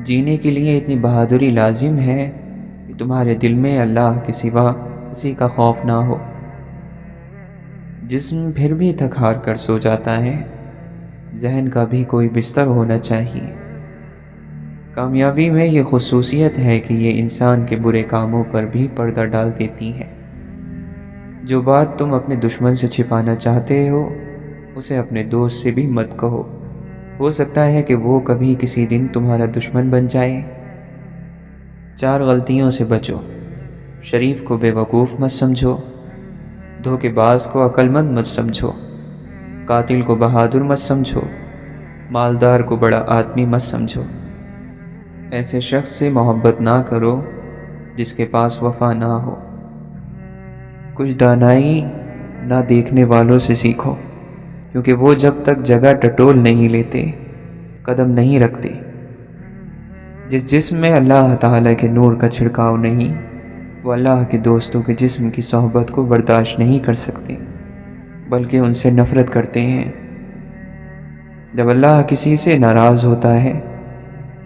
جینے کے لیے اتنی بہادری لازم ہے کہ تمہارے دل میں اللہ کے سوا کسی کا خوف نہ ہو۔ جسم پھر بھی تھک ہار کر سو جاتا ہے، ذہن کا بھی کوئی بستر ہونا چاہیے۔ کامیابی میں یہ خصوصیت ہے کہ یہ انسان کے برے کاموں پر بھی پردہ ڈال دیتی ہے۔ جو بات تم اپنے دشمن سے چھپانا چاہتے ہو اسے اپنے دوست سے بھی مت کہو، ہو سکتا ہے کہ وہ کبھی کسی دن تمہارا دشمن بن جائے۔ 4 غلطیوں سے بچو۔ شریف کو بے وقوف مت سمجھو، دھوکے باز کو عقل مند مت سمجھو، قاتل کو بہادر مت سمجھو، مالدار کو بڑا آدمی مت سمجھو۔ ایسے شخص سے محبت نہ کرو جس کے پاس وفا نہ ہو۔ کچھ دانائی نہ دیکھنے والوں سے سیکھو، کیونکہ وہ جب تک جگہ ٹٹول نہیں لیتے قدم نہیں رکھتے۔ جس جسم میں اللہ تعالیٰ کے نور کا چھڑکاؤ نہیں، وہ اللہ کے دوستوں کے جسم کی صحبت کو برداشت نہیں کر سکتے، بلکہ ان سے نفرت کرتے ہیں۔ جب اللہ کسی سے ناراض ہوتا ہے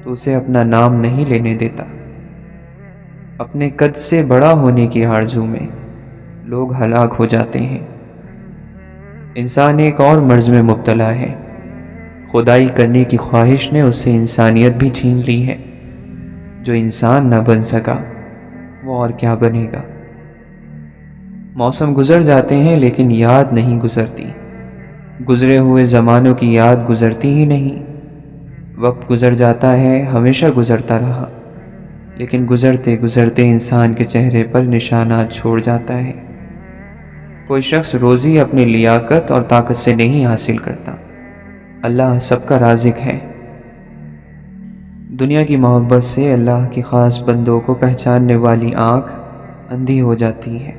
تو اسے اپنا نام نہیں لینے دیتا۔ اپنے قد سے بڑا ہونے کی آرزو میں لوگ ہلاک ہو جاتے ہیں۔ انسان ایک اور مرض میں مبتلا ہے، خدائی کرنے کی خواہش نے اس سے انسانیت بھی چھین لی ہے۔ جو انسان نہ بن سکا وہ اور کیا بنے گا۔ موسم گزر جاتے ہیں لیکن یاد نہیں گزرتی، گزرے ہوئے زمانوں کی یاد گزرتی ہی نہیں۔ وقت گزر جاتا ہے، ہمیشہ گزرتا رہا، لیکن گزرتے گزرتے انسان کے چہرے پر نشانات چھوڑ جاتا ہے۔ کوئی شخص روزی اپنی لیاقت اور طاقت سے نہیں حاصل کرتا، اللہ سب کا رازق ہے۔ دنیا کی محبت سے اللہ کی خاص بندوں کو پہچاننے والی آنکھ اندھی ہو جاتی ہے۔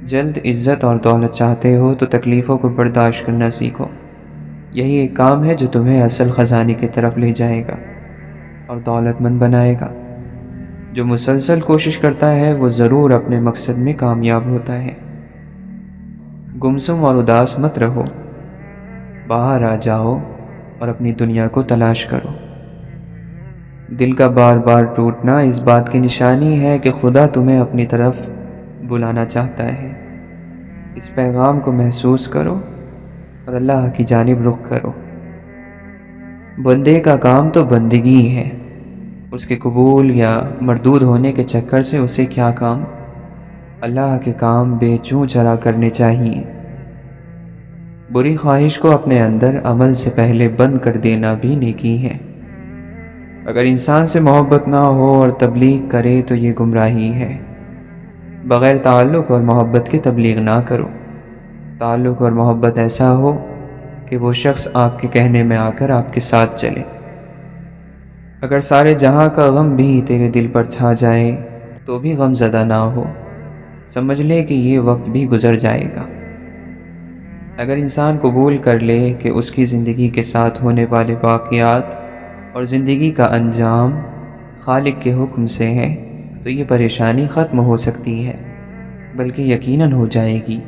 جلد عزت اور دولت چاہتے ہو تو تکلیفوں کو برداشت کرنا سیکھو، یہی ایک کام ہے جو تمہیں اصل خزانے کی طرف لے جائے گا اور دولت مند بنائے گا۔ جو مسلسل کوشش کرتا ہے وہ ضرور اپنے مقصد میں کامیاب ہوتا ہے۔ گمسم اور اداس مت رہو، باہر آ جاؤ اور اپنی دنیا کو تلاش کرو۔ دل کا بار بار ٹوٹنا اس بات کی نشانی ہے کہ خدا تمہیں اپنی طرف بلانا چاہتا ہے۔ اس پیغام کو محسوس کرو اور اللہ کی جانب رخ کرو۔ بندے کا کام تو بندگی ہے، اس کے قبول یا مردود ہونے کے چکر سے اسے کیا کام۔ اللہ کے کام بے چوں چرا کرنے چاہیے۔ بری خواہش کو اپنے اندر عمل سے پہلے بند کر دینا بھی نیکی ہے۔ اگر انسان سے محبت نہ ہو اور تبلیغ کرے تو یہ گمراہی ہے۔ بغیر تعلق اور محبت کے تبلیغ نہ کرو۔ تعلق اور محبت ایسا ہو کہ وہ شخص آپ کے کہنے میں آ کر آپ کے ساتھ چلے۔ اگر سارے جہاں کا غم بھی تیرے دل پر چھا جائے تو بھی غم زدہ نہ ہو، سمجھ لے کہ یہ وقت بھی گزر جائے گا۔ اگر انسان قبول کر لے کہ اس کی زندگی کے ساتھ ہونے والے واقعات اور زندگی کا انجام خالق کے حکم سے ہے تو یہ پریشانی ختم ہو سکتی ہے، بلکہ یقیناً ہو جائے گی۔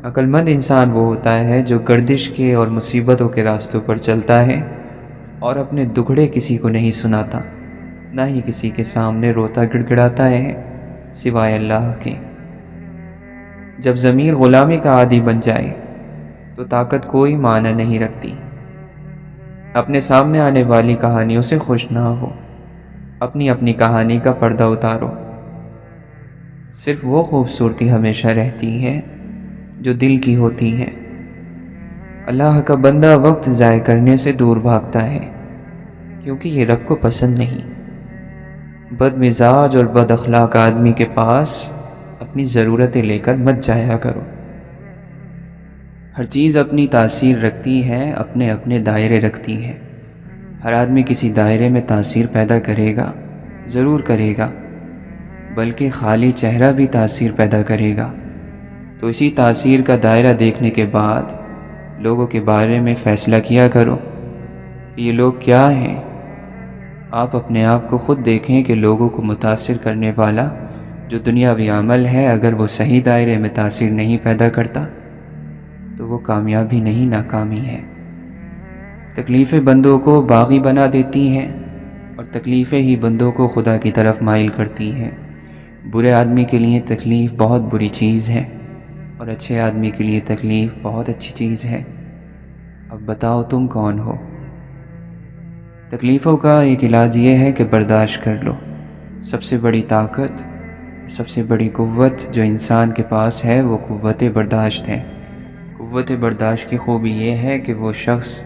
عقل مند انسان وہ ہوتا ہے جو گردش کے اور مصیبتوں کے راستوں پر چلتا ہے اور اپنے دکھڑے کسی کو نہیں سناتا، نہ ہی کسی کے سامنے روتا گڑ گڑاتا ہے سوائے اللہ کے۔ جب ضمیر غلامی کا عادی بن جائے تو طاقت کوئی معنی نہیں رکھتی۔ اپنے سامنے آنے والی کہانیوں سے خوش نہ ہو، اپنی اپنی کہانی کا پردہ اتارو۔ صرف وہ خوبصورتی ہمیشہ رہتی ہے جو دل کی ہوتی ہے۔ اللہ کا بندہ وقت ضائع کرنے سے دور بھاگتا ہے کیونکہ یہ رب کو پسند نہیں۔ بد مزاج اور بد اخلاق آدمی کے پاس اپنی ضرورتیں لے کر مت جایا کرو۔ ہر چیز اپنی تاثیر رکھتی ہے، اپنے اپنے دائرے رکھتی ہے۔ ہر آدمی کسی دائرے میں تاثیر پیدا کرے گا، ضرور کرے گا، بلکہ خالی چہرہ بھی تاثیر پیدا کرے گا۔ تو اسی تاثیر کا دائرہ دیکھنے کے بعد لوگوں کے بارے میں فیصلہ کیا کرو کہ یہ لوگ کیا ہیں۔ آپ اپنے آپ کو خود دیکھیں کہ لوگوں کو متاثر کرنے والا جو دنیاوی عمل ہے اگر وہ صحیح دائرے میں تاثیر نہیں پیدا کرتا تو وہ کامیابی نہیں ناکامی ہے۔ تکلیفیں بندوں کو باغی بنا دیتی ہیں اور تکلیفیں ہی بندوں کو خدا کی طرف مائل کرتی ہیں۔ برے آدمی کے لیے تکلیف بہت بری چیز ہے اور اچھے آدمی کے لیے تکلیف بہت اچھی چیز ہے۔ اب بتاؤ تم کون ہو؟ تکلیفوں کا ایک علاج یہ ہے کہ برداشت کر لو۔ سب سے بڑی طاقت، سب سے بڑی قوت جو انسان کے پاس ہے وہ قوت برداشت ہے۔ قوت برداشت کی خوبی یہ ہے کہ وہ شخص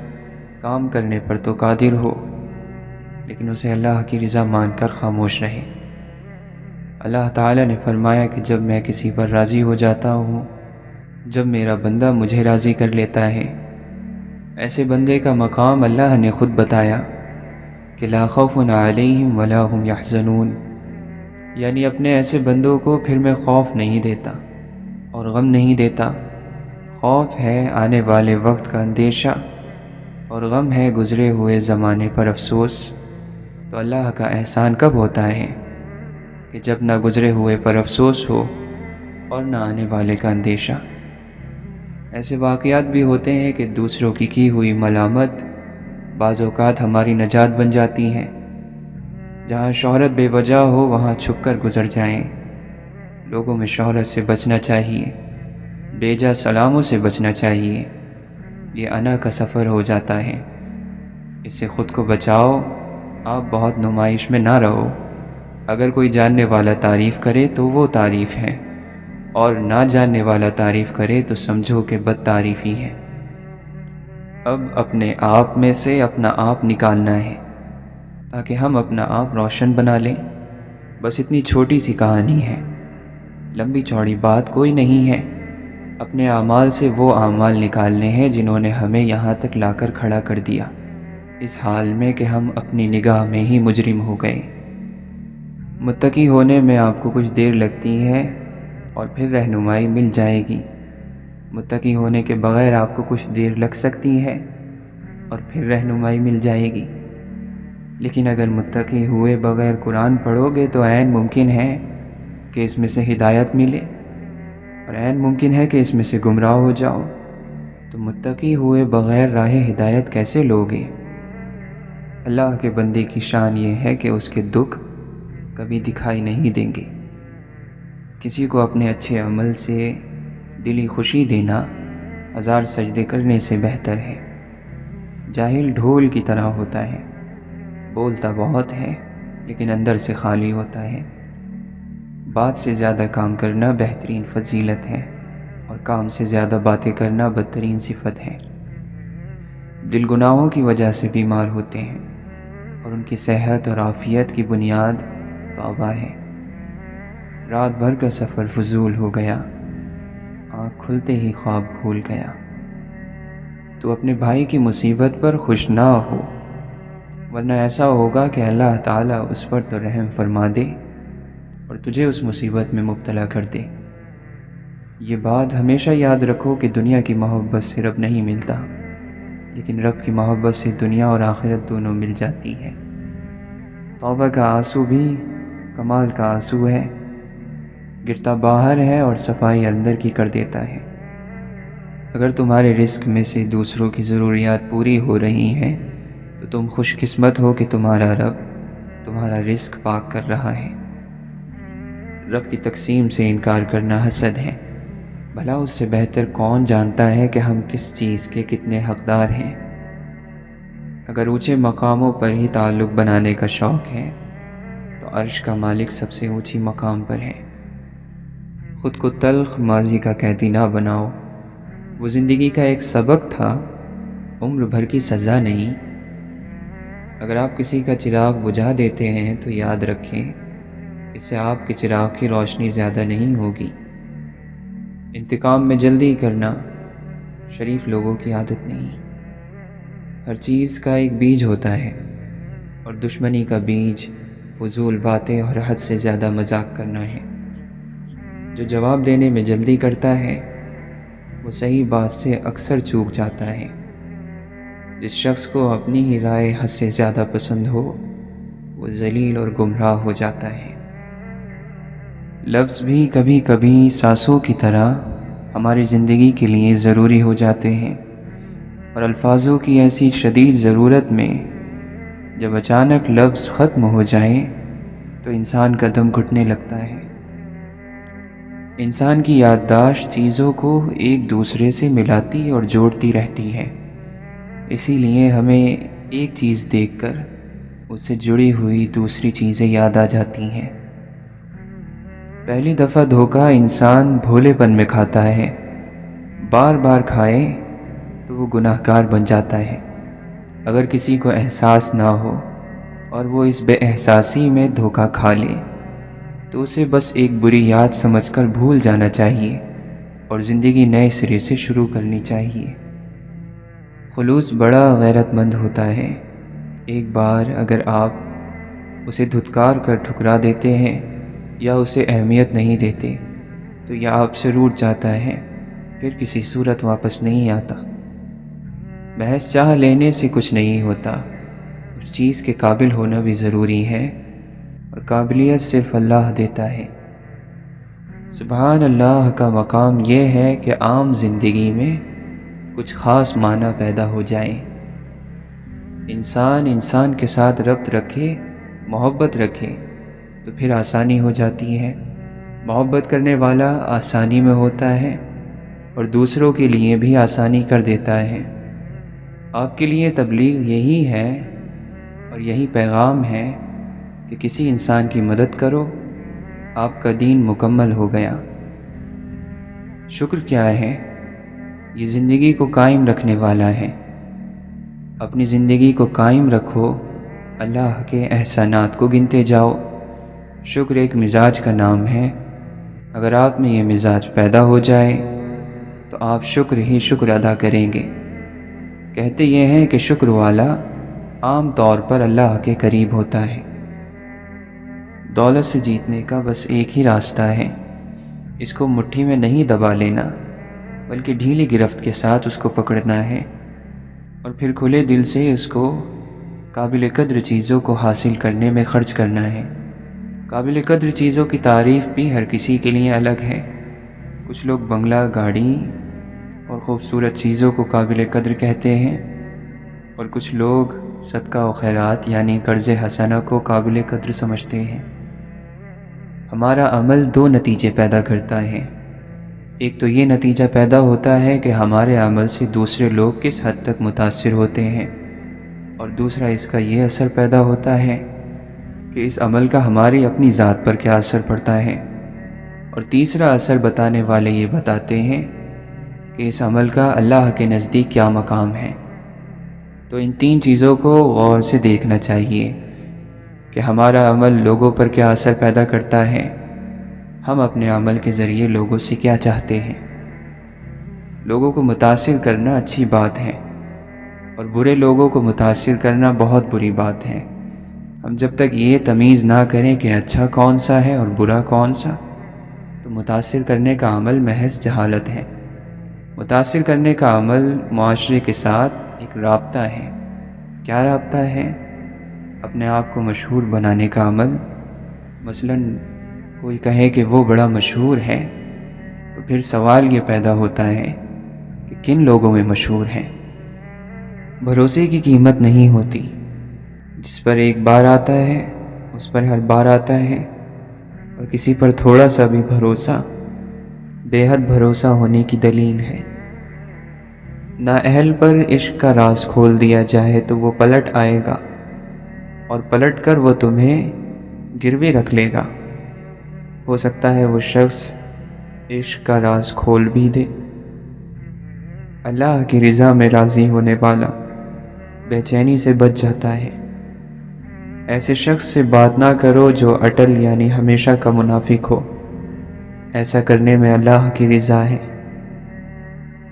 کام کرنے پر تو قادر ہو، لیکن اسے اللہ کی رضا مان کر خاموش رہے۔ اللہ تعالیٰ نے فرمایا کہ جب میں کسی پر راضی ہو جاتا ہوں، جب میرا بندہ مجھے راضی کر لیتا ہے، ایسے بندے کا مقام اللہ نے خود بتایا کہ لا خوف علیہم ولا هم یحزنون، یعنی اپنے ایسے بندوں کو پھر میں خوف نہیں دیتا اور غم نہیں دیتا۔ خوف ہے آنے والے وقت کا اندیشہ اور غم ہے گزرے ہوئے زمانے پر افسوس۔ تو اللہ کا احسان کب ہوتا ہے کہ جب نہ گزرے ہوئے پر افسوس ہو اور نہ آنے والے کا اندیشہ۔ ایسے واقعات بھی ہوتے ہیں کہ دوسروں کی ہوئی ملامت بعض اوقات ہماری نجات بن جاتی ہیں۔ جہاں شہرت بے وجہ ہو وہاں چھپ کر گزر جائیں۔ لوگوں میں شہرت سے بچنا چاہیے، بے جا سلاموں سے بچنا چاہیے۔ یہ انا کا سفر ہو جاتا ہے، اس سے خود کو بچاؤ۔ آپ بہت نمائش میں نہ رہو۔ اگر کوئی جاننے والا تعریف کرے تو وہ تعریف ہے، اور نہ جاننے والا تعریف کرے تو سمجھو کہ بد تعریف ہی ہے۔ اب اپنے آپ میں سے اپنا آپ نکالنا ہے تاکہ ہم اپنا آپ روشن بنا لیں۔ بس اتنی چھوٹی سی کہانی ہے، لمبی چوڑی بات کوئی نہیں ہے۔ اپنے اعمال سے وہ اعمال نکالنے ہیں جنہوں نے ہمیں یہاں تک لا کر کھڑا کر دیا، اس حال میں کہ ہم اپنی نگاہ میں ہی مجرم ہو گئے۔ متقی ہونے میں آپ کو کچھ دیر لگتی ہے اور پھر رہنمائی مل جائے گی۔ متقی ہونے کے بغیر آپ کو کچھ دیر لگ سکتی ہے اور پھر رہنمائی مل جائے گی، لیکن اگر متقی ہوئے بغیر قرآن پڑھو گے تو عین ممکن ہے کہ اس میں سے ہدایت ملے، اور عین ممکن ہے کہ اس میں سے گمراہ ہو جاؤ۔ تو متقی ہوئے بغیر راہ ہدایت کیسے لوگے؟ اللہ کے بندے کی شان یہ ہے کہ اس کے دکھ کبھی دکھائی نہیں دیں گے۔ کسی کو اپنے اچھے عمل سے دلی خوشی دینا 1000 سجدے کرنے سے بہتر ہے۔ جاہل ڈھول کی طرح ہوتا ہے، بولتا بہت ہے لیکن اندر سے خالی ہوتا ہے۔ بات سے زیادہ کام کرنا بہترین فضیلت ہے، اور کام سے زیادہ باتیں کرنا بدترین صفت ہے۔ دل گناہوں کی وجہ سے بیمار ہوتے ہیں اور ان کی صحت اور عافیت کی بنیاد توبہ ہے۔ رات بھر کا سفر فضول ہو گیا، آنکھ کھلتے ہی خواب بھول گیا۔ تو اپنے بھائی کی مصیبت پر خوش نہ ہو، ورنہ ایسا ہوگا کہ اللہ تعالیٰ اس پر تو رحم فرما دے اور تجھے اس مصیبت میں مبتلا کر دے۔ یہ بات ہمیشہ یاد رکھو کہ دنیا کی محبت سے رب نہیں ملتا، لیکن رب کی محبت سے دنیا اور آخرت دونوں مل جاتی ہیں۔ توبہ کا آنسو بھی کمال کا آنسو ہے، گرتا باہر ہے اور صفائی اندر کی کر دیتا ہے۔ اگر تمہارے رزق میں سے دوسروں کی ضروریات پوری ہو رہی ہیں تو تم خوش قسمت ہو کہ تمہارا رب تمہارا رزق پاک کر رہا ہے۔ رب کی تقسیم سے انکار کرنا حسد ہے۔ بھلا اس سے بہتر کون جانتا ہے کہ ہم کس چیز کے کتنے حقدار ہیں؟ اگر اونچے مقاموں پر ہی تعلق بنانے کا شوق ہے تو عرش کا مالک سب سے اونچی مقام پر ہے۔ خود کو تلخ ماضی کا قیدی نہ بناؤ، وہ زندگی کا ایک سبق تھا، عمر بھر کی سزا نہیں۔ اگر آپ کسی کا چراغ بجھا دیتے ہیں تو یاد رکھیں اس سے آپ کے چراغ کی روشنی زیادہ نہیں ہوگی۔ انتقام میں جلدی کرنا شریف لوگوں کی عادت نہیں۔ ہر چیز کا ایک بیج ہوتا ہے، اور دشمنی کا بیج فضول باتیں اور حد سے زیادہ مذاق کرنا ہے۔ جو جواب دینے میں جلدی کرتا ہے وہ صحیح بات سے اکثر چوک جاتا ہے۔ جس شخص کو اپنی ہی رائے حد سے زیادہ پسند ہو وہ ذلیل اور گمراہ ہو جاتا ہے۔ لفظ بھی کبھی کبھی سانسوں کی طرح ہماری زندگی کے لیے ضروری ہو جاتے ہیں۔ اور الفاظوں کی ایسی شدید ضرورت میں جب اچانک لفظ ختم ہو جائیں تو انسان کا دم گھٹنے لگتا ہے۔ انسان کی یادداشت چیزوں کو ایک دوسرے سے ملاتی اور جوڑتی رہتی ہے، اسی لیے ہمیں ایک چیز دیکھ کر اس سے جڑی ہوئی دوسری چیزیں یاد آ جاتی ہیں۔ پہلی دفعہ دھوکہ انسان بھولے پن میں کھاتا ہے، بار بار کھائے تو وہ گناہ گار بن جاتا ہے۔ اگر کسی کو احساس نہ ہو اور وہ اس بے احساسی میں دھوکہ کھا لے تو اسے بس ایک بری یاد سمجھ کر بھول جانا چاہیے اور زندگی نئے سرے سے شروع کرنی چاہیے۔ خلوص بڑا غیرت مند ہوتا ہے۔ ایک بار اگر آپ اسے دھتکار کر ٹھکرا دیتے ہیں یا اسے اہمیت نہیں دیتے تو یہ آپ سے روٹھ جاتا ہے، پھر کسی صورت واپس نہیں آتا۔ محض چاہ لینے سے کچھ نہیں ہوتا، اس چیز کے قابل ہونا بھی ضروری ہے، اور قابلیت صرف اللہ دیتا ہے۔ سبحان اللہ کا مقام یہ ہے کہ عام زندگی میں کچھ خاص معنی پیدا ہو جائیں۔ انسان کے ساتھ ربط رکھے، محبت رکھے تو پھر آسانی ہو جاتی ہے۔ محبت کرنے والا آسانی میں ہوتا ہے اور دوسروں کے لیے بھی آسانی کر دیتا ہے۔ آپ کے لیے تبلیغ یہی ہے اور یہی پیغام ہے کہ کسی انسان کی مدد کرو، آپ کا دین مکمل ہو گیا۔ شکر کیا ہے؟ یہ زندگی کو قائم رکھنے والا ہے۔ اپنی زندگی کو قائم رکھو، اللہ کے احسانات کو گنتے جاؤ۔ شکر ایک مزاج کا نام ہے۔ اگر آپ میں یہ مزاج پیدا ہو جائے تو آپ شکر ہی شکر ادا کریں گے۔ کہتے یہ ہیں کہ شکر والا عام طور پر اللہ کے قریب ہوتا ہے۔ دولت سے جیتنے کا بس ایک ہی راستہ ہے، اس کو مٹھی میں نہیں دبا لینا بلکہ ڈھیلی گرفت کے ساتھ اس کو پکڑنا ہے اور پھر کھلے دل سے اس کو قابل قدر چیزوں کو حاصل کرنے میں خرچ کرنا ہے۔ قابل قدر چیزوں کی تعریف بھی ہر کسی کے لیے الگ ہے۔ کچھ لوگ بنگلہ، گاڑی اور خوبصورت چیزوں کو قابل قدر کہتے ہیں، اور کچھ لوگ صدقہ و خیرات یعنی قرض حسنہ کو قابل قدر سمجھتے ہیں۔ ہمارا عمل دو نتیجے پیدا کرتا ہے۔ ایک تو یہ نتیجہ پیدا ہوتا ہے کہ ہمارے عمل سے دوسرے لوگ کس حد تک متاثر ہوتے ہیں، اور دوسرا اس کا یہ اثر پیدا ہوتا ہے کہ اس عمل کا ہماری اپنی ذات پر کیا اثر پڑتا ہے، اور تیسرا اثر بتانے والے یہ بتاتے ہیں کہ اس عمل کا اللہ کے نزدیک کیا مقام ہے۔ تو ان تین چیزوں کو غور سے دیکھنا چاہیے کہ ہمارا عمل لوگوں پر کیا اثر پیدا کرتا ہے، ہم اپنے عمل کے ذریعے لوگوں سے کیا چاہتے ہیں۔ لوگوں کو متاثر کرنا اچھی بات ہے اور برے لوگوں کو متاثر کرنا بہت بری بات ہے۔ ہم جب تک یہ تمیز نہ کریں کہ اچھا کون سا ہے اور برا کون سا، تو متاثر کرنے کا عمل محض جہالت ہے۔ متاثر کرنے کا عمل معاشرے کے ساتھ ایک رابطہ ہے۔ کیا رابطہ ہے؟ اپنے آپ کو مشہور بنانے کا عمل۔ مثلاً کوئی کہے کہ وہ بڑا مشہور ہے تو پھر سوال یہ پیدا ہوتا ہے کہ کن لوگوں میں مشہور ہے۔ بھروسے کی قیمت نہیں ہوتی، جس پر ایک بار آتا ہے اس پر ہر بار آتا ہے، اور کسی پر تھوڑا سا بھی بھروسہ بے حد بھروسہ ہونے کی دلیل ہے۔ نااہل پر عشق کا راز کھول دیا جائے تو وہ پلٹ آئے گا، اور پلٹ کر وہ تمہیں گروے رکھ لے گا۔ ہو سکتا ہے وہ شخص عشق کا راز کھول بھی دے۔ اللہ کی رضا میں راضی ہونے والا بے چینی سے بچ جاتا ہے۔ ایسے شخص سے بات نہ کرو جو اٹل یعنی ہمیشہ کا منافق ہو، ایسا کرنے میں اللہ کی رضا ہے۔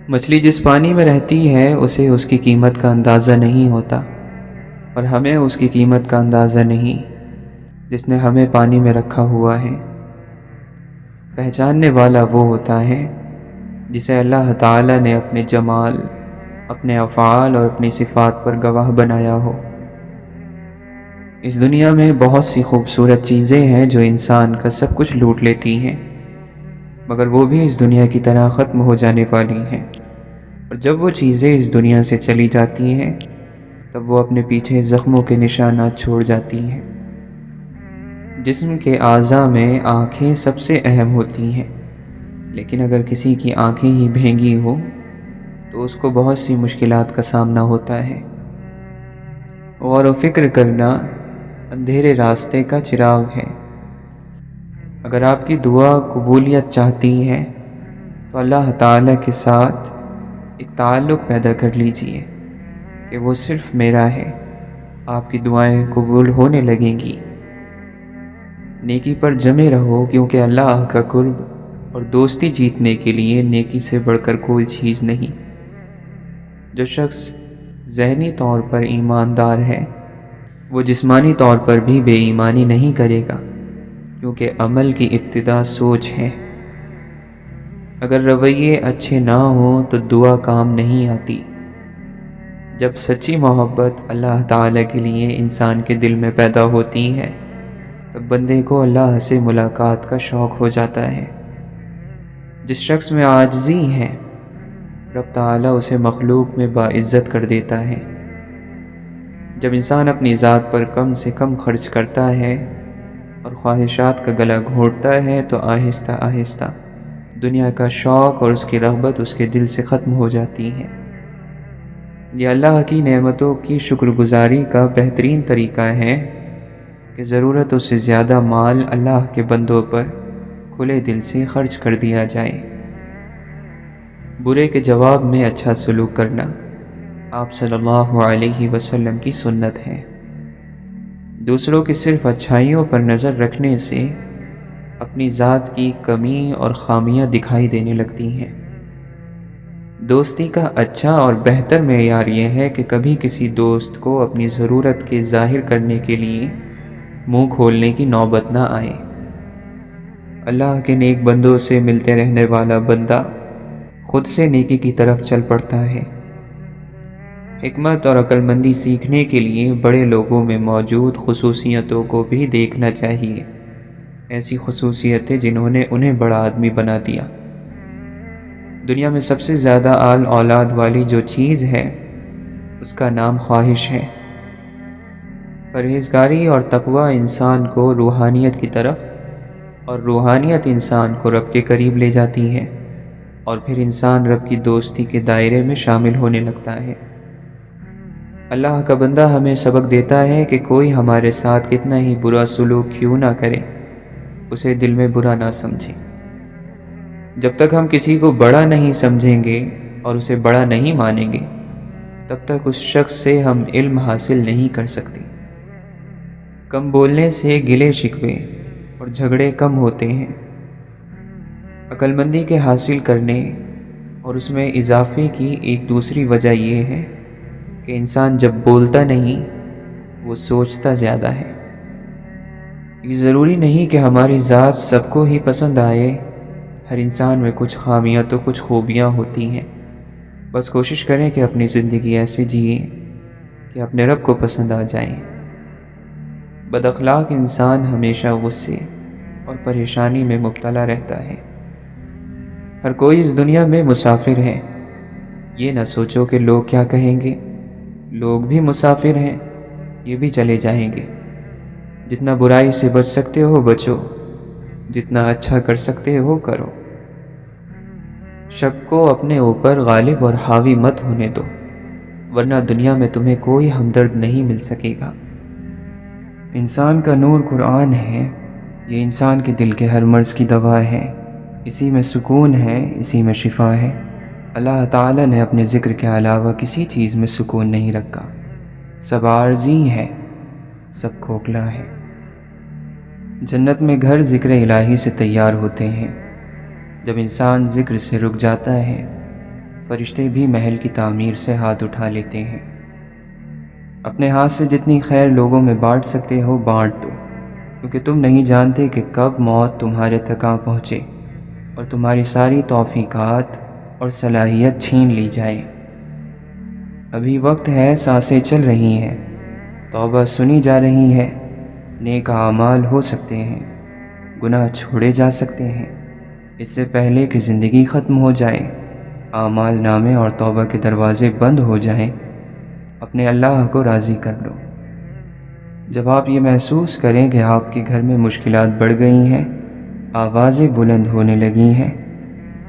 مچھلی جس پانی میں رہتی ہے اسے اس کی قیمت کا اندازہ نہیں ہوتا، اور ہمیں اس کی قیمت کا اندازہ نہیں جس نے ہمیں پانی میں رکھا ہوا ہے۔ پہچاننے والا وہ ہوتا ہے جسے اللہ تعالیٰ نے اپنے جمال، اپنے افعال اور اپنی صفات پر گواہ بنایا ہو۔ اس دنیا میں بہت سی خوبصورت چیزیں ہیں جو انسان کا سب کچھ لوٹ لیتی ہیں، مگر وہ بھی اس دنیا کی طرح ختم ہو جانے والی ہیں۔ اور جب وہ چیزیں اس دنیا سے چلی جاتی ہیں تب وہ اپنے پیچھے زخموں کے نشانات چھوڑ جاتی ہیں۔ جسم کے اعضاء میں آنکھیں سب سے اہم ہوتی ہیں، لیکن اگر کسی کی آنکھیں ہی بھینگی ہو تو اس کو بہت سی مشکلات کا سامنا ہوتا ہے۔ غور و فکر کرنا اندھیرے راستے کا چراغ ہے۔ اگر آپ کی دعا قبولیت چاہتی ہے تو اللہ تعالیٰ کے ساتھ ایک تعلق پیدا کر لیجئے کہ وہ صرف میرا ہے۔ آپ کی دعائیں قبول ہونے لگیں گی۔ نیکی پر جمے رہو، کیونکہ اللہ کا قرب اور دوستی جیتنے کے لیے نیکی سے بڑھ کر کوئی چیز نہیں۔ جو شخص ذہنی طور پر ایماندار ہے وہ جسمانی طور پر بھی بے ایمانی نہیں کرے گا، کیونکہ عمل کی ابتدا سوچ ہے۔ اگر رویے اچھے نہ ہوں تو دعا کام نہیں آتی۔ جب سچی محبت اللہ تعالیٰ کے لیے انسان کے دل میں پیدا ہوتی ہے تب بندے کو اللہ سے ملاقات کا شوق ہو جاتا ہے۔ جس شخص میں عاجزی ہے رب تعالیٰ اسے مخلوق میں باعزت کر دیتا ہے۔ جب انسان اپنی ذات پر کم سے کم خرچ کرتا ہے اور خواہشات کا گلا گھونٹتا ہے تو آہستہ آہستہ دنیا کا شوق اور اس کی رغبت اس کے دل سے ختم ہو جاتی ہے۔ یہ اللہ کی نعمتوں کی شکر گزاری کا بہترین طریقہ ہے کہ ضرورتوں سے زیادہ مال اللہ کے بندوں پر کھلے دل سے خرچ کر دیا جائے۔ برے کے جواب میں اچھا سلوک کرنا آپ صلی اللہ علیہ وسلم کی سنت ہے۔ دوسروں کی صرف اچھائیوں پر نظر رکھنے سے اپنی ذات کی کمی اور خامیاں دکھائی دینے لگتی ہیں۔ دوستی کا اچھا اور بہتر معیار یہ ہے کہ کبھی کسی دوست کو اپنی ضرورت کے ظاہر کرنے کے لیے منہ کھولنے کی نوبت نہ آئے۔ اللہ کے نیک بندوں سے ملتے رہنے والا بندہ خود سے نیکی کی طرف چل پڑتا ہے۔ حکمت اور عقل مندی سیکھنے کے لیے بڑے لوگوں میں موجود خصوصیتوں کو بھی دیکھنا چاہیے، ایسی خصوصیتیں جنہوں نے انہیں بڑا آدمی بنا دیا۔ دنیا میں سب سے زیادہ آل اولاد والی جو چیز ہے اس کا نام خواہش ہے۔ پرہیزگاری اور تقوی انسان کو روحانیت کی طرف اور روحانیت انسان کو رب کے قریب لے جاتی ہے، اور پھر انسان رب کی دوستی کے دائرے میں شامل ہونے لگتا ہے۔ اللہ کا بندہ ہمیں سبق دیتا ہے کہ کوئی ہمارے ساتھ کتنا ہی برا سلوک کیوں نہ کرے اسے دل میں برا نہ سمجھے۔ جب تک ہم کسی کو بڑا نہیں سمجھیں گے اور اسے بڑا نہیں مانیں گے تب تک اس شخص سے ہم علم حاصل نہیں کر سکتے۔ کم بولنے سے گلے شکوے اور جھگڑے کم ہوتے ہیں۔ عقل مندی کے حاصل کرنے اور اس میں اضافے کی ایک دوسری وجہ یہ ہے کہ انسان جب بولتا نہیں وہ سوچتا زیادہ ہے۔ یہ ضروری نہیں کہ ہماری ذات سب کو ہی پسند آئے۔ ہر انسان میں کچھ خامیاں تو کچھ خوبیاں ہوتی ہیں۔ بس کوشش کریں کہ اپنی زندگی ایسے جئیں کہ اپنے رب کو پسند آ جائیں۔ بد اخلاق انسان ہمیشہ غصے اور پریشانی میں مبتلا رہتا ہے۔ ہر کوئی اس دنیا میں مسافر ہے۔ یہ نہ سوچو کہ لوگ کیا کہیں گے، لوگ بھی مسافر ہیں، یہ بھی چلے جائیں گے۔ جتنا برائی سے بچ سکتے ہو بچو، جتنا اچھا کر سکتے ہو کرو۔ شک کو اپنے اوپر غالب اور حاوی مت ہونے دو، ورنہ دنیا میں تمہیں کوئی ہمدرد نہیں مل سکے گا۔ انسان کا نور قرآن ہے، یہ انسان کے دل کے ہر مرض کی دوا ہے۔ اسی میں سکون ہے، اسی میں شفا ہے۔ اللہ تعالیٰ نے اپنے ذکر کے علاوہ کسی چیز میں سکون نہیں رکھا۔ سب عارضی ہے، سب کھوکھلا ہے۔ جنت میں گھر ذکر الہی سے تیار ہوتے ہیں۔ جب انسان ذکر سے رک جاتا ہے فرشتے بھی محل کی تعمیر سے ہاتھ اٹھا لیتے ہیں۔ اپنے ہاتھ سے جتنی خیر لوگوں میں بانٹ سکتے ہو بانٹ دو، کیونکہ تم نہیں جانتے کہ کب موت تمہارے تک آ پہنچے اور تمہاری ساری توفیقات اور صلاحیت چھین لی جائے۔ ابھی وقت ہے، سانسیں چل رہی ہیں، توبہ سنی جا رہی ہے، نیک اعمال ہو سکتے ہیں، گناہ چھوڑے جا سکتے ہیں، اس سے پہلے کہ زندگی ختم ہو جائے۔ اعمال نامے اور توبہ کے دروازے بند ہو جائیں، اپنے اللہ کو راضی کر لو۔ جب آپ یہ محسوس کریں کہ آپ کے گھر میں مشکلات بڑھ گئی ہیں، آوازیں بلند ہونے لگی ہیں،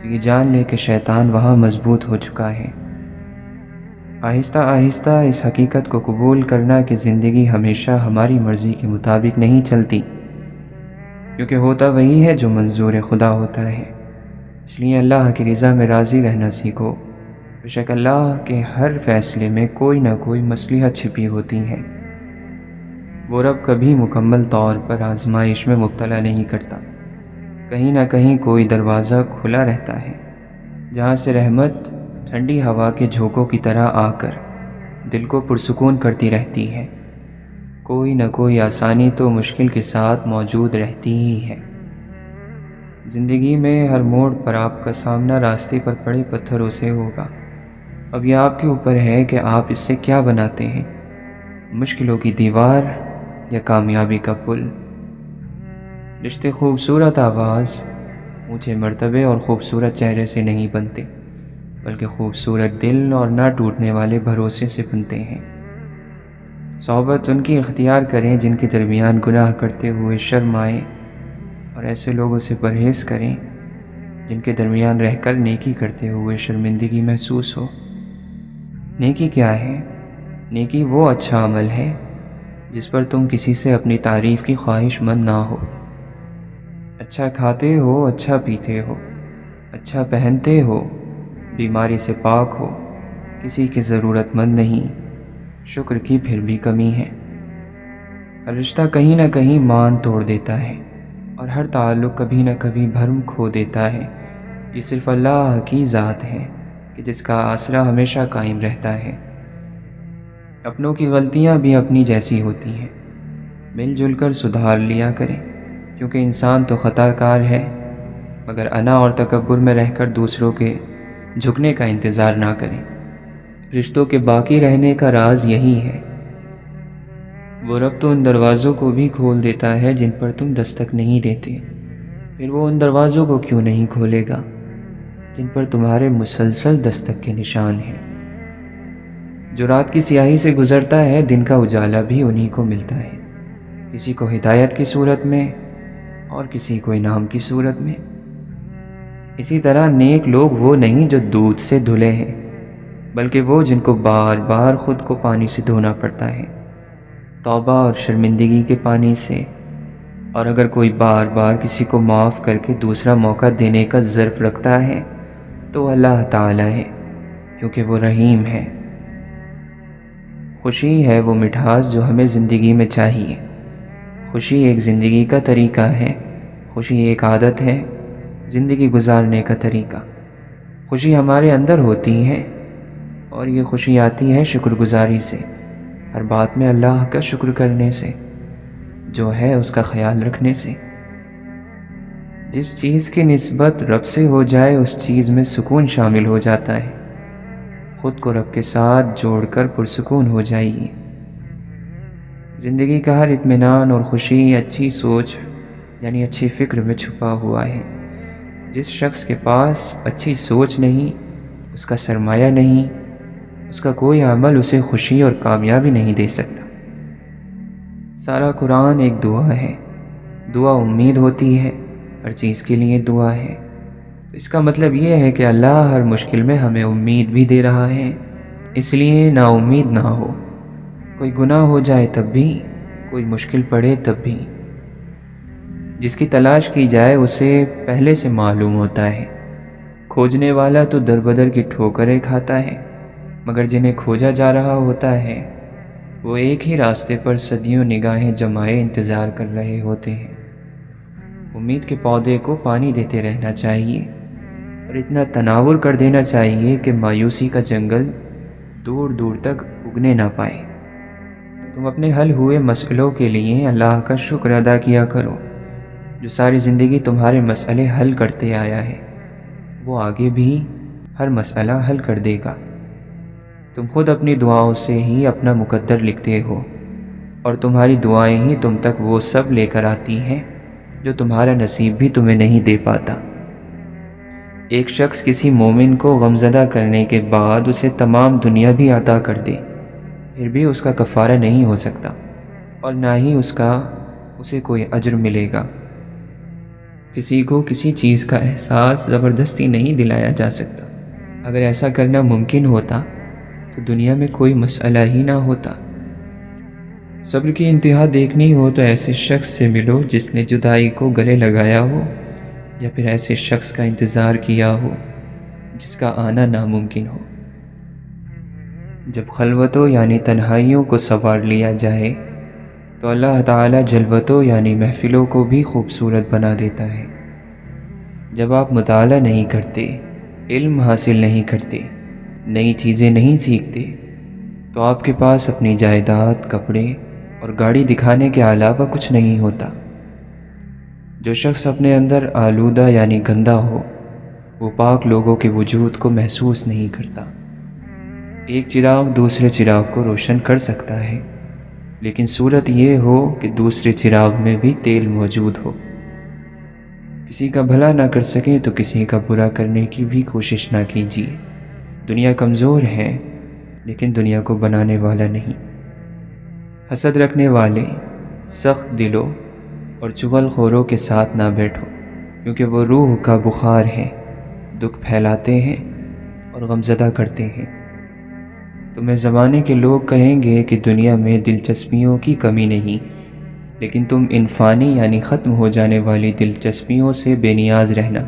تو یہ جان لیں کہ شیطان وہاں مضبوط ہو چکا ہے۔ آہستہ آہستہ اس حقیقت کو قبول کرنا کہ زندگی ہمیشہ ہماری مرضی کے مطابق نہیں چلتی، کیونکہ ہوتا وہی ہے جو منظور خدا ہوتا ہے۔ اس لیے اللہ کی رضا میں راضی رہنا سیکھو۔ بے شک اللہ کے ہر فیصلے میں کوئی نہ کوئی مصلحت چھپی ہوتی ہے۔ وہ رب کبھی مکمل طور پر آزمائش میں مبتلا نہیں کرتا۔ کہیں نہ کہیں کوئی دروازہ کھلا رہتا ہے، جہاں سے رحمت ٹھنڈی ہوا کے جھونکوں کی طرح آ کر دل کو پرسکون کرتی رہتی ہے۔ کوئی نہ کوئی آسانی تو مشکل کے ساتھ موجود رہتی ہی ہے۔ زندگی میں ہر موڑ پر آپ کا سامنا راستے پر پڑے پتھروں سے ہوگا۔ اب یہ آپ کے اوپر ہے کہ آپ اس سے کیا بناتے ہیں، مشکلوں کی دیوار یا کامیابی کا پل۔ رشتے خوبصورت آواز، اونچے مرتبے اور خوبصورت چہرے سے نہیں بنتے، بلکہ خوبصورت دل اور نہ ٹوٹنے والے بھروسے سے بنتے ہیں۔ صحبت ان کی اختیار کریں جن کے درمیان گناہ کرتے ہوئے شرم آئے، اور ایسے لوگوں سے پرہیز کریں جن کے درمیان رہ کر نیکی کرتے ہوئے شرمندگی محسوس ہو۔ نیکی کیا ہے؟ نیکی وہ اچھا عمل ہے جس پر تم کسی سے اپنی تعریف کی خواہش مند نہ ہو۔ اچھا کھاتے ہو، اچھا پیتے ہو، اچھا پہنتے ہو، بیماری سے پاک ہو، کسی کی ضرورت مند نہیں، شکر کی پھر بھی کمی ہے۔ ہر رشتہ کہیں نہ کہیں مان توڑ دیتا ہے، اور ہر تعلق کبھی نہ کبھی بھرم کھو دیتا ہے۔ یہ صرف اللہ کی ذات ہے کہ جس کا آسرا ہمیشہ قائم رہتا ہے۔ اپنوں کی غلطیاں بھی اپنی جیسی ہوتی ہیں، مل جل کر سدھار لیا کریں، کیونکہ انسان تو خطا کار ہے، مگر انا اور تکبر میں رہ کر دوسروں کے جھکنے کا انتظار نہ کریں۔ رشتوں کے باقی رہنے کا راز یہی ہے۔ وہ رب تو ان دروازوں کو بھی کھول دیتا ہے جن پر تم دستک نہیں دیتے، پھر وہ ان دروازوں کو کیوں نہیں کھولے گا جن پر تمہارے مسلسل دستک کے نشان ہیں۔ جو رات کی سیاہی سے گزرتا ہے، دن کا اجالا بھی انہی کو ملتا ہے، کسی کو ہدایت کی صورت میں اور کسی کو انعام کی صورت میں۔ اسی طرح نیک لوگ وہ نہیں جو دودھ سے دھلے ہیں، بلکہ وہ جن کو بار بار خود کو پانی سے دھونا پڑتا ہے، توبہ اور شرمندگی کے پانی سے۔ اور اگر کوئی بار بار کسی کو معاف کر کے دوسرا موقع دینے کا ظرف رکھتا ہے تو اللہ تعالی ہے، کیونکہ وہ رحیم ہے۔ خوشی ہے وہ مٹھاس جو ہمیں زندگی میں چاہیے۔ خوشی ایک زندگی کا طریقہ ہے، خوشی ایک عادت ہے زندگی گزارنے کا طریقہ۔ خوشی ہمارے اندر ہوتی ہے، اور یہ خوشی آتی ہے شکر گزاری سے، ہر بات میں اللہ کا شکر کرنے سے، جو ہے اس کا خیال رکھنے سے۔ جس چیز کی نسبت رب سے ہو جائے اس چیز میں سکون شامل ہو جاتا ہے۔ خود کو رب کے ساتھ جوڑ کر پرسکون ہو جائیے۔ زندگی کا ہر اطمینان اور خوشی اچھی سوچ یعنی اچھی فکر میں چھپا ہوا ہے۔ جس شخص کے پاس اچھی سوچ نہیں، اس کا سرمایہ نہیں، اس کا کوئی عمل اسے خوشی اور کامیابی نہیں دے سکتا۔ سارا قرآن ایک دعا ہے۔ دعا امید ہوتی ہے، ہر چیز کے لیے دعا ہے۔ اس کا مطلب یہ ہے کہ اللہ ہر مشکل میں ہمیں امید بھی دے رہا ہے، اس لیے نا امید نہ ہو۔ کوئی گناہ ہو جائے تب بھی، کوئی مشکل پڑے تب بھی، جس کی تلاش کی جائے اسے پہلے سے معلوم ہوتا ہے۔ کھوجنے والا تو در بدر کی ٹھوکریں کھاتا ہے، مگر جنہیں کھوجا جا رہا ہوتا ہے وہ ایک ہی راستے پر صدیوں نگاہیں جمائے انتظار کر رہے ہوتے ہیں۔ امید کے پودے کو پانی دیتے رہنا چاہیے، اور اتنا تناور کر دینا چاہیے کہ مایوسی کا جنگل دور دور تک اگنے نہ پائے۔ تم اپنے حل ہوئے مسئلوں کے لیے اللہ کا شکر ادا کیا کرو، جو ساری زندگی تمہارے مسئلے حل کرتے آیا ہے۔ وہ آگے بھی ہر مسئلہ حل کر دے گا۔ تم خود اپنی دعاؤں سے ہی اپنا مقدر لکھتے ہو، اور تمہاری دعائیں ہی تم تک وہ سب لے کر آتی ہیں جو تمہارا نصیب بھی تمہیں نہیں دے پاتا۔ ایک شخص کسی مومن کو غمزدہ کرنے کے بعد اسے تمام دنیا بھی عطا کر دے، پھر بھی اس کا کفارہ نہیں ہو سکتا اور نہ ہی اسے کوئی اجر ملے گا۔ کسی کو کسی چیز کا احساس زبردستی نہیں دلایا جا سکتا۔ اگر ایسا کرنا ممکن ہوتا تو دنیا میں کوئی مسئلہ ہی نہ ہوتا۔ صبر کی انتہا دیکھنی ہو تو ایسے شخص سے ملو جس نے جدائی کو گلے لگایا ہو، یا پھر ایسے شخص کا انتظار کیا ہو جس کا آنا ناممکن ہو۔ جب خلوتوں یعنی تنہائیوں کو سنوار لیا جائے تو اللہ تعالیٰ جلوتوں یعنی محفلوں کو بھی خوبصورت بنا دیتا ہے۔ جب آپ مطالعہ نہیں کرتے، علم حاصل نہیں کرتے، نئی چیزیں نہیں سیکھتے، تو آپ کے پاس اپنی جائیداد، کپڑے اور گاڑی دکھانے کے علاوہ کچھ نہیں ہوتا۔ جو شخص اپنے اندر آلودہ یعنی گندا ہو، وہ پاک لوگوں کے وجود کو محسوس نہیں کرتا۔ ایک چراغ دوسرے چراغ کو روشن کر سکتا ہے، لیکن صورت یہ ہو کہ دوسرے چراغ میں بھی تیل موجود ہو۔ کسی کا بھلا نہ کر سکیں تو کسی کا برا کرنے کی بھی کوشش نہ کیجیے۔ دنیا کمزور ہے، لیکن دنیا کو بنانے والا نہیں۔ حسد رکھنے والے، سخت دلوں اور چغل خوروں کے ساتھ نہ بیٹھو، کیونکہ وہ روح کا بخار ہے، دکھ پھیلاتے ہیں اور غمزدہ کرتے ہیں۔ تمہیں زمانے کے لوگ کہیں گے کہ دنیا میں دلچسپیوں کی کمی نہیں، لیکن تم ان فانی یعنی ختم ہو جانے والی دلچسپیوں سے بے نیاز رہنا،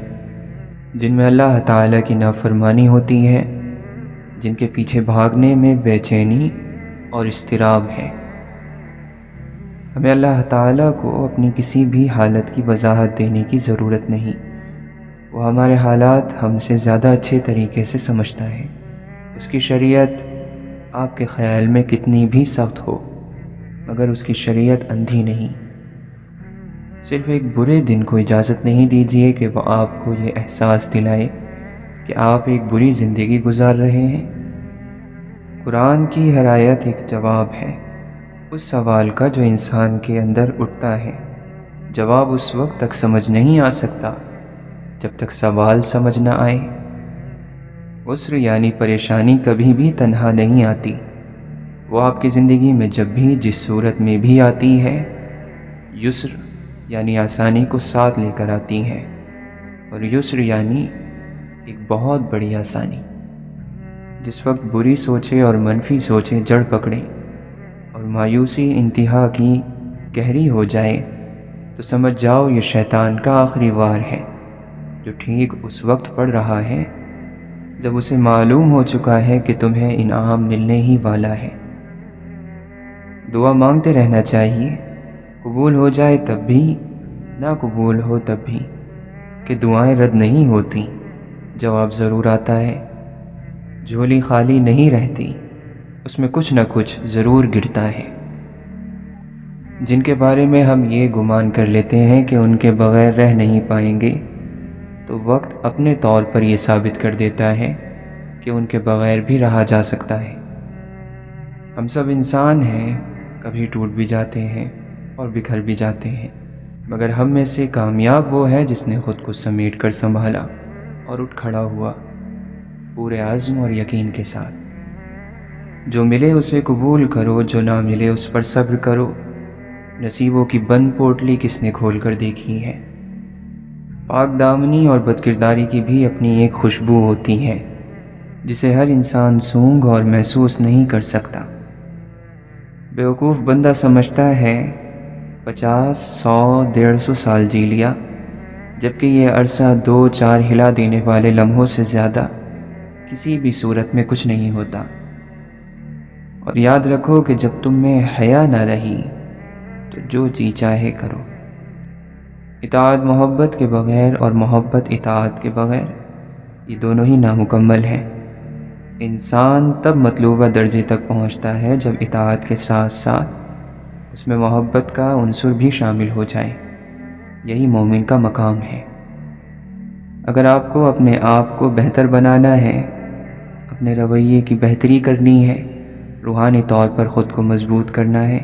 جن میں اللہ تعالیٰ کی نافرمانی ہوتی ہے، جن کے پیچھے بھاگنے میں بے چینی اور اضطراب ہے۔ ہمیں اللہ تعالیٰ کو اپنی کسی بھی حالت کی وضاحت دینے کی ضرورت نہیں۔ وہ ہمارے حالات ہم سے زیادہ اچھے طریقے سے سمجھتا ہے۔ اس کی شریعت آپ کے خیال میں کتنی بھی سخت ہو، مگر اس کی شریعت اندھی نہیں۔ صرف ایک برے دن کو اجازت نہیں دیجیے کہ وہ آپ کو یہ احساس دلائے کہ آپ ایک بری زندگی گزار رہے ہیں۔ قرآن کی ہر آیت ایک جواب ہے اس سوال کا جو انسان کے اندر اٹھتا ہے۔ جواب اس وقت تک سمجھ نہیں آ سکتا جب تک سوال سمجھ نہ آئے۔ عسر یعنی پریشانی کبھی بھی تنہا نہیں آتی، وہ آپ کی زندگی میں جب بھی جس صورت میں بھی آتی ہے، یسر یعنی آسانی کو ساتھ لے کر آتی ہے، اور یسر یعنی ایک بہت بڑی آسانی۔ جس وقت بری سوچیں اور منفی سوچیں جڑ پکڑیں اور مایوسی انتہا کی گہری ہو جائے تو سمجھ جاؤ یہ شیطان کا آخری وار ہے، جو ٹھیک اس وقت پڑ رہا ہے جب اسے معلوم ہو چکا ہے کہ تمہیں انعام ملنے ہی والا ہے۔ دعا مانگتے رہنا چاہیے، قبول ہو جائے تب بھی، نہ قبول ہو تب بھی، کہ دعائیں رد نہیں ہوتی، جواب ضرور آتا ہے۔ جھولی خالی نہیں رہتی، اس میں کچھ نہ کچھ ضرور گرتا ہے۔ جن کے بارے میں ہم یہ گمان کر لیتے ہیں کہ ان کے بغیر رہ نہیں پائیں گے، تو وقت اپنے طور پر یہ ثابت کر دیتا ہے کہ ان کے بغیر بھی رہا جا سکتا ہے۔ ہم سب انسان ہیں، کبھی ٹوٹ بھی جاتے ہیں اور بکھر بھی جاتے ہیں، مگر ہم میں سے کامیاب وہ ہے جس نے خود کو سمیٹ کر سنبھالا اور اٹھ کھڑا ہوا، پورے عزم اور یقین کے ساتھ۔ جو ملے اسے قبول کرو، جو نہ ملے اس پر صبر کرو۔ نصیبوں کی بند پوٹلی کس نے کھول کر دیکھی ہے؟ پاک دامنی اور بد کرداری کی بھی اپنی ایک خوشبو ہوتی ہے جسے ہر انسان سونگھ اور محسوس نہیں کر سکتا۔ بیوقوف بندہ سمجھتا ہے 50، 100، 150 سال جی لیا، جبکہ یہ عرصہ 2-4 ہلا دینے والے لمحوں سے زیادہ کسی بھی صورت میں کچھ نہیں ہوتا۔ اور یاد رکھو کہ جب تم میں حیا نہ رہی تو جو جی چاہے کرو۔ اطاعت محبت کے بغیر اور محبت اطاعت کے بغیر، یہ دونوں ہی نامکمل ہیں۔ انسان تب مطلوبہ درجے تک پہنچتا ہے جب اطاعت کے ساتھ ساتھ اس میں محبت کا عنصر بھی شامل ہو جائے۔ یہی مومن کا مقام ہے۔ اگر آپ کو اپنے آپ کو بہتر بنانا ہے، اپنے رویے کی بہتری کرنی ہے، روحانی طور پر خود کو مضبوط کرنا ہے،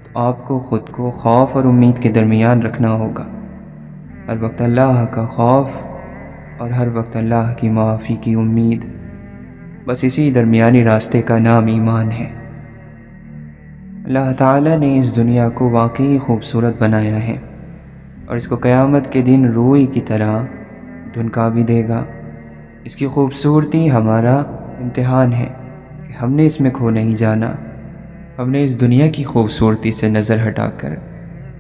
تو آپ کو خود کو خوف اور امید کے درمیان رکھنا ہوگا۔ ہر وقت اللہ کا خوف اور ہر وقت اللہ کی معافی کی امید۔ بس اسی درمیانی راستے کا نام ایمان ہے۔ اللہ تعالیٰ نے اس دنیا کو واقعی خوبصورت بنایا ہے اور اس کو قیامت کے دن روئی کی طرح دھنکا بھی دے گا۔ اس کی خوبصورتی ہمارا امتحان ہے کہ ہم نے اس میں کھو نہیں جانا۔ ہم نے اس دنیا کی خوبصورتی سے نظر ہٹا کر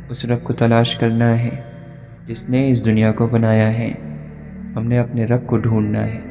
اس رب کو تلاش کرنا ہے جس نے اس دنیا کو بنایا ہے۔ ہم نے اپنے رب کو ڈھونڈنا ہے۔